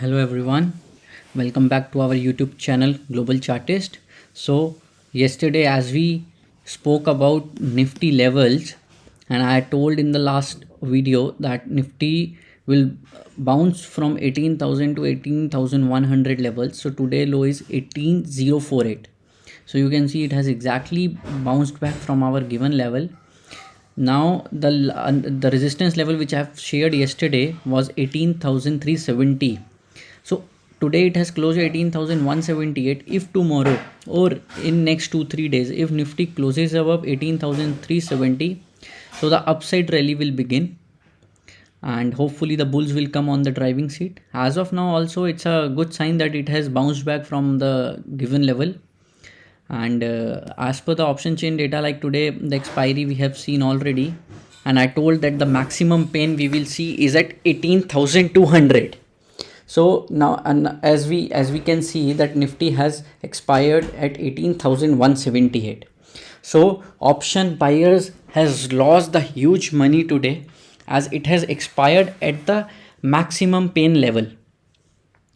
Hello everyone, welcome back to our YouTube channel Global Chartist. So yesterday as we spoke about Nifty levels, and I told in the last video that Nifty will bounce from 18,000 to 18,100 levels. So today low is 18,048. So you can see it has exactly bounced back from our given level. Now the resistance level which I have shared yesterday was 18,370. So today it has closed 18,178. If tomorrow or in next 2-3 days, if Nifty closes above 18,370, so the upside rally will begin and hopefully the bulls will come on the driving seat. As of now also it's a good sign that it has bounced back from the given level. And as per the option chain data, like today the expiry we have seen already, and I told that the maximum pain we will see is at 18,200. So now, and as we can see that Nifty has expired at 18,178. So option buyers has lost the huge money today as it has expired at the maximum pain level,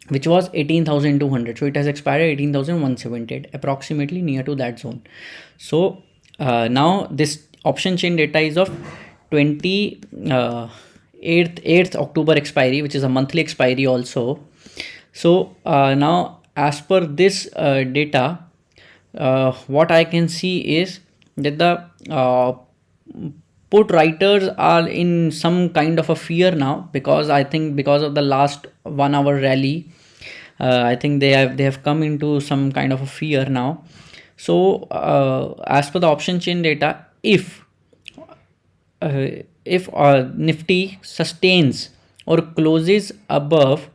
which was 18,200. So it has expired 18,178, approximately near to that zone. So now this option chain data is of 8th October expiry, which is a monthly expiry also. So now as per this data, what I can see is that the put writers are in some kind of a fear now, because I think because of the last 1 hour rally, I think they have come into some kind of a fear now. So as per the option chain data, if Nifty sustains or closes above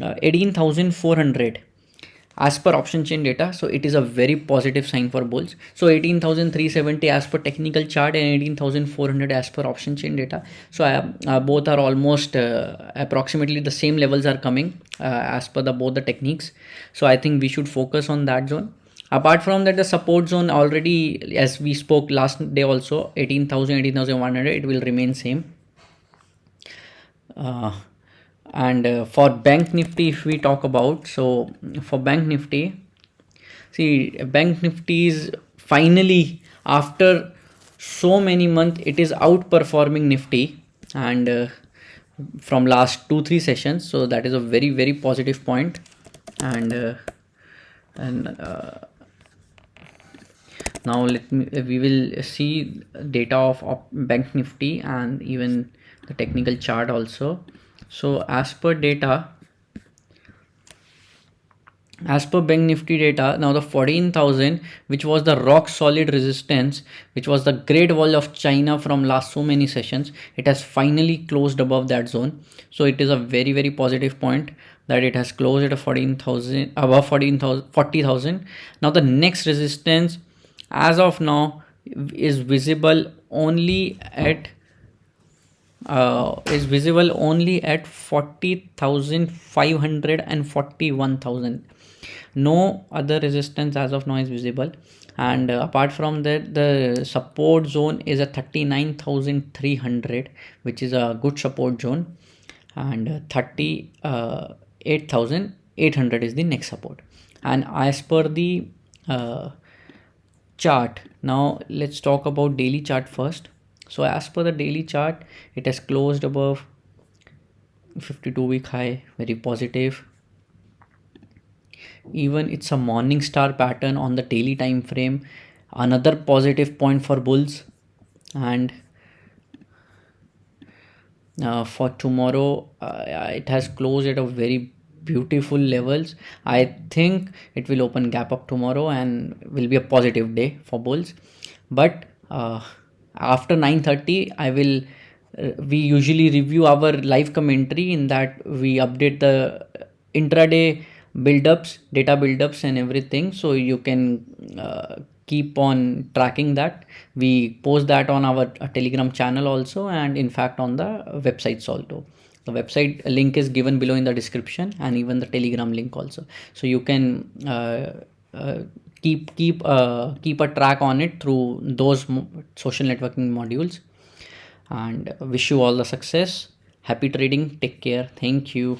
18,400 as per option chain data, so it is a very positive sign for bulls. So 18,370 as per technical chart and 18,400 as per option chain data. So both are almost approximately the same levels are coming as per both the techniques. So I think we should focus on that zone. Apart from that, the support zone already, as we spoke last day also, 18,000, 18,100, it will remain same. And for Bank Nifty, if we talk about, so for Bank Nifty, see, Bank Nifty is finally, after so many months, it is outperforming Nifty, and from last 2-3 sessions. So that is a very, very positive point. And now we will see data of Bank Nifty and even the technical chart also. So as per Bank Nifty data, now the 14,000, which was the rock solid resistance, which was the Great Wall of China from last so many sessions, it has finally closed above that zone. So it is a very, very positive point that it has closed at 14,000, above 40,000. Now the next resistance as of now is visible only at 40,500 and 41,000. No other resistance as of now is visible. And apart from that, the support zone is a 39,300, which is a good support zone, and 38,800 is the next support. And as per the chart, now let's talk about daily chart first. So as per the daily chart, it has closed above 52-week high, very positive. Even it's a morning star pattern on the daily time frame, another positive point for bulls. And for tomorrow, it has closed at a very beautiful levels. I think it will open gap up tomorrow and will be a positive day for bulls. But after 9:30, we usually review our live commentary, in that we update the intraday buildups, data buildups and everything, so you can keep on tracking that. We post that on our Telegram channel also, and in fact on the websites also. The website link is given below in the description, and even the Telegram link also, so you can keep a track on it through those social networking modules. And wish you all the success. Happy trading. Take care. Thank you.